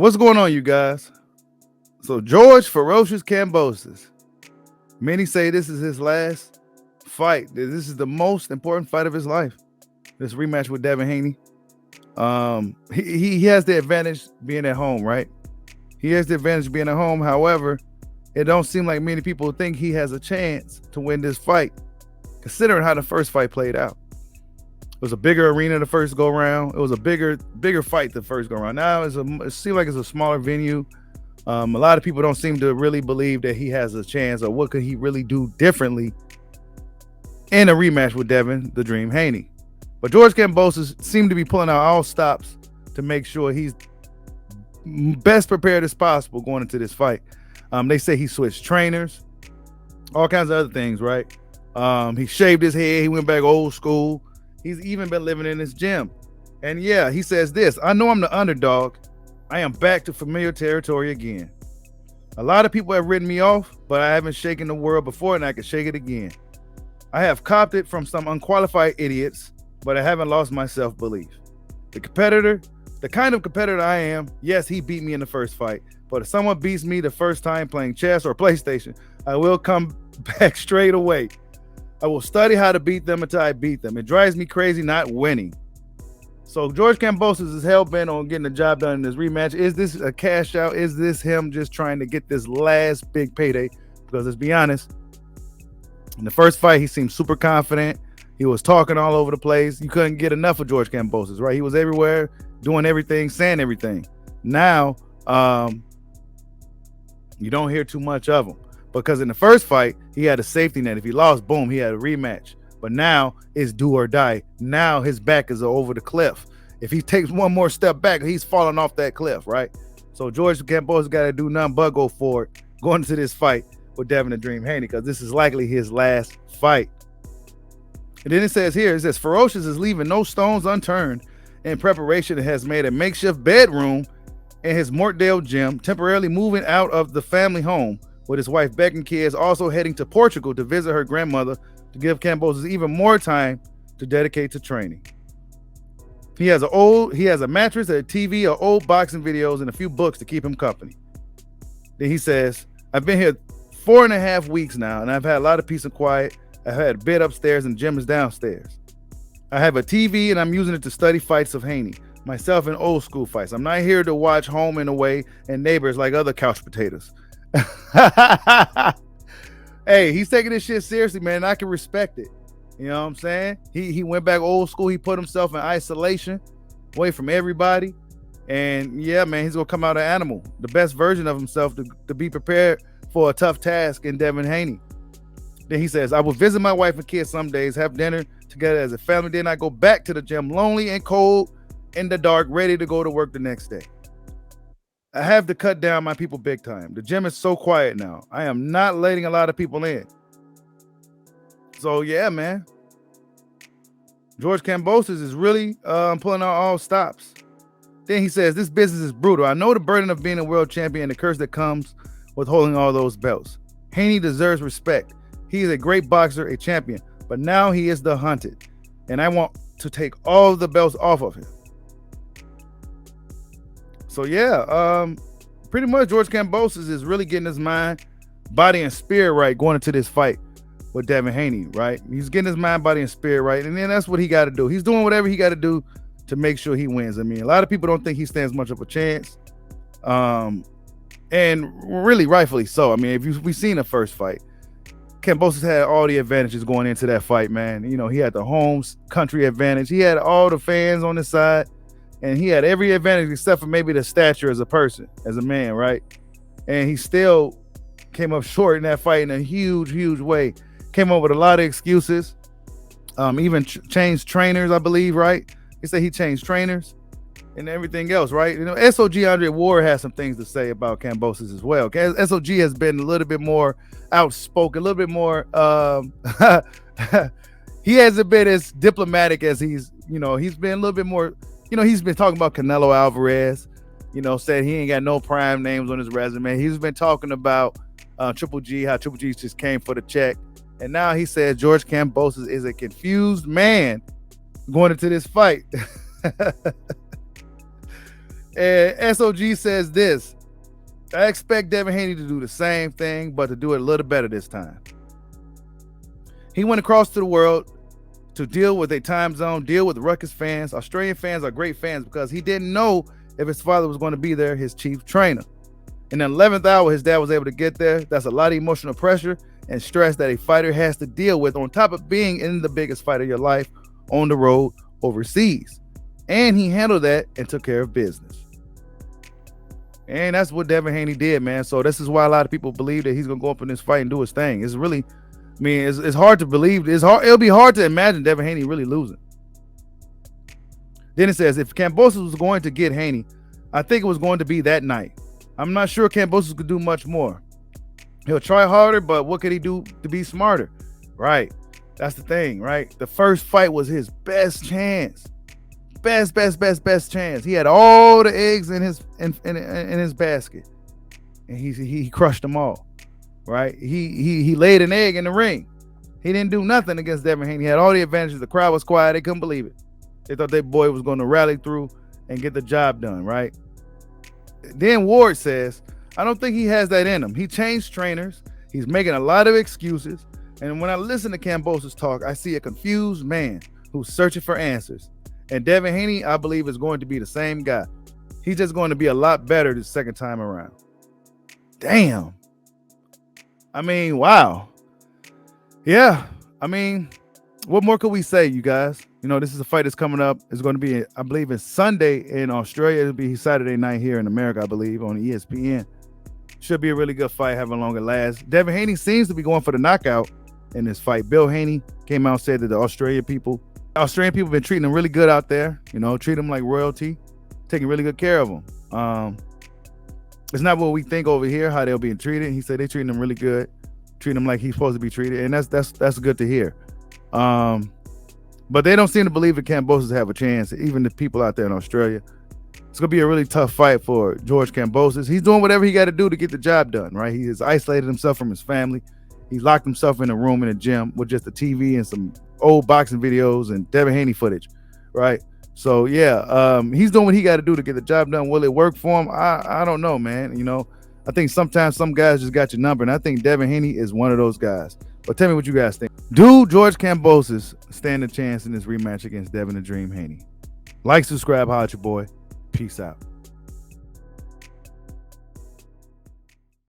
What's going on, you guys? So George Ferocious Kambosos. Many say this is his last fight. This is the most important fight of his life. This rematch with Devin Haney. He has the advantage being at home, right? He has the advantage being at home. However, it don't seem like many people think he has a chance to win this fight, considering how the first fight played out. It was a bigger arena the first go round. It was a bigger fight the first go round. Now it seems like it's a smaller venue. A lot of people don't seem to really believe that he has a chance, or what could he really do differently in a rematch with Devin the Dream Haney. But George Kambosos seemed to be pulling out all stops to make sure he's best prepared as possible going into this fight. They say he switched trainers, all kinds of other things, right? He shaved his head. He went back old school. He's even been living in his gym. And yeah, he says this: I know I'm the underdog. I am back to familiar territory again. A lot of people have written me off, but I haven't shaken the world before, and I can shake it again. I have copped it from some unqualified idiots, but I haven't lost my self-belief. The kind of competitor I am, yes, he beat me in the first fight, but if someone beats me the first time playing chess or PlayStation, I will come back straight away. I will study how to beat them until I beat them. It drives me crazy not winning. So George Kambosos is hell-bent on getting the job done in this rematch. Is this a cash out? Is this him just trying to get this last big payday? Because let's be honest, in the first fight, he seemed super confident. He was talking all over the place. You couldn't get enough of George Kambosos, right? He was everywhere, doing everything, saying everything. Now, you don't hear too much of him, because in the first fight, he had a safety net. If he lost, boom, he had a rematch. But now it's do or die. Now his back is over the cliff. If he takes one more step back, he's falling off that cliff, right? So George Kambosos got to do nothing but go for it, going into this fight with Devin the Dream Haney, because this is likely his last fight. And then it says Ferocious is leaving no stones unturned in preparation and has made a makeshift bedroom in his Mortdale gym, temporarily moving out of the family home with his wife Beck and kids, also heading to Portugal to visit her grandmother to give Kambosos even more time to dedicate to training. He has a mattress, a TV, old boxing videos, and a few books to keep him company. Then he says, I've been here 4.5 weeks now, and I've had a lot of peace and quiet. I've had a bed upstairs and the gym is downstairs. I have a TV and I'm using it to study fights of Haney, myself in old school fights. I'm not here to watch Home and Away and Neighbors like other couch potatoes. Hey, he's taking this shit seriously, man, and I can respect it. You know what I'm saying? He went back old school. He put himself in isolation, away from everybody. And yeah, man, he's going to come out an animal, the best version of himself to be prepared for a tough task in Devin Haney. Then he says, I will visit my wife and kids some days, have dinner together as a family. Then I go back to the gym, lonely and cold in the dark, ready to go to work the next day. I have to cut down my people big time. The gym is so quiet now. I am not letting a lot of people in. So yeah, man. George Kambosos is really pulling out all stops. Then he says, this business is brutal. I know the burden of being a world champion and the curse that comes with holding all those belts. Haney deserves respect. He is a great boxer, a champion, but now he is the hunted. And I want to take all the belts off of him. So yeah, pretty much George Kambosos is really getting his mind, body, and spirit right going into this fight with Devin Haney, right? He's getting his mind, body, and spirit right, and then that's what he got to do. He's doing whatever he got to do to make sure he wins. I mean, a lot of people don't think he stands much of a chance, and really rightfully so. I mean, if we've seen the first fight, Kambosos had all the advantages going into that fight, man. You know, he had the home country advantage. He had all the fans on his side. And he had every advantage except for maybe the stature as a person, as a man, right? And he still came up short in that fight in a huge, huge way. Came up with a lot of excuses. Even changed trainers, I believe, right? He said he changed trainers and everything else, right? You know, SOG Andre Ward has some things to say about Kambosos as well. SOG has been a little bit more outspoken, a little bit more. He hasn't been as diplomatic as he's been a little bit more. You know, he's been talking about Canelo Alvarez, said he ain't got no prime names on his resume. He's been talking about Triple G, how Triple G just came for the check. And now he said George Kambosos is a confused man going into this fight. SOG says this. I expect Devin Haney to do the same thing, but to do it a little better this time. He went across to the world to deal with a time zone, deal with ruckus fans. Australian fans are great fans because he didn't know if his father was going to be there, his chief trainer. In the 11th hour, his dad was able to get there. That's a lot of emotional pressure and stress that a fighter has to deal with on top of being in the biggest fight of your life on the road overseas. And he handled that and took care of business. And that's what Devin Haney did, man. So this is why a lot of people believe that he's going to go up in this fight and do his thing. It's really, I mean, it's hard to believe. It'll be hard to imagine Devin Haney really losing. Then it says, if Kambosos was going to get Haney, I think it was going to be that night. I'm not sure Kambosos could do much more. He'll try harder, but what could he do to be smarter? Right. That's the thing, right? The first fight was his best chance. Best chance. He had all the eggs in his basket. And he crushed them all. Right? He laid an egg in the ring. He didn't do nothing against Devin Haney. He had all the advantages. The crowd was quiet. They couldn't believe it. They thought their boy was going to rally through and get the job done, right? Then Ward says, I don't think he has that in him. He changed trainers. He's making a lot of excuses. And when I listen to Kambosos talk, I see a confused man who's searching for answers. And Devin Haney, I believe, is going to be the same guy. He's just going to be a lot better the second time around. Damn. I mean, wow. Yeah. I mean, what more could we say, you guys? You know, this is a fight that's coming up. It's going to be, I believe, it's Sunday in Australia. It'll be Saturday night here in America, I believe, on ESPN. Should be a really good fight, having longer last. Devin Haney seems to be going for the knockout in this fight. Bill Haney came out and said that the Australian people have been treating him really good out there. You know, treat him like royalty, taking really good care of him. It's not what we think over here, how they're being treated. He said they treating him really good, treating him like he's supposed to be treated, and that's good to hear. But they don't seem to believe that Kambosos have a chance, even the people out there in Australia. It's going to be a really tough fight for George Kambosos. He's doing whatever he got to do to get the job done, right? He has isolated himself from his family. He locked himself in a room in a gym with just a TV and some old boxing videos and Devin Haney footage, right? So, yeah, he's doing what he got to do to get the job done. Will it work for him? I don't know, man. You know, I think sometimes some guys just got your number, and I think Devin Haney is one of those guys. But tell me what you guys think. Do George Kambosos stand a chance in this rematch against Devin the Dream Haney? Like, subscribe, holla at your boy. Peace out.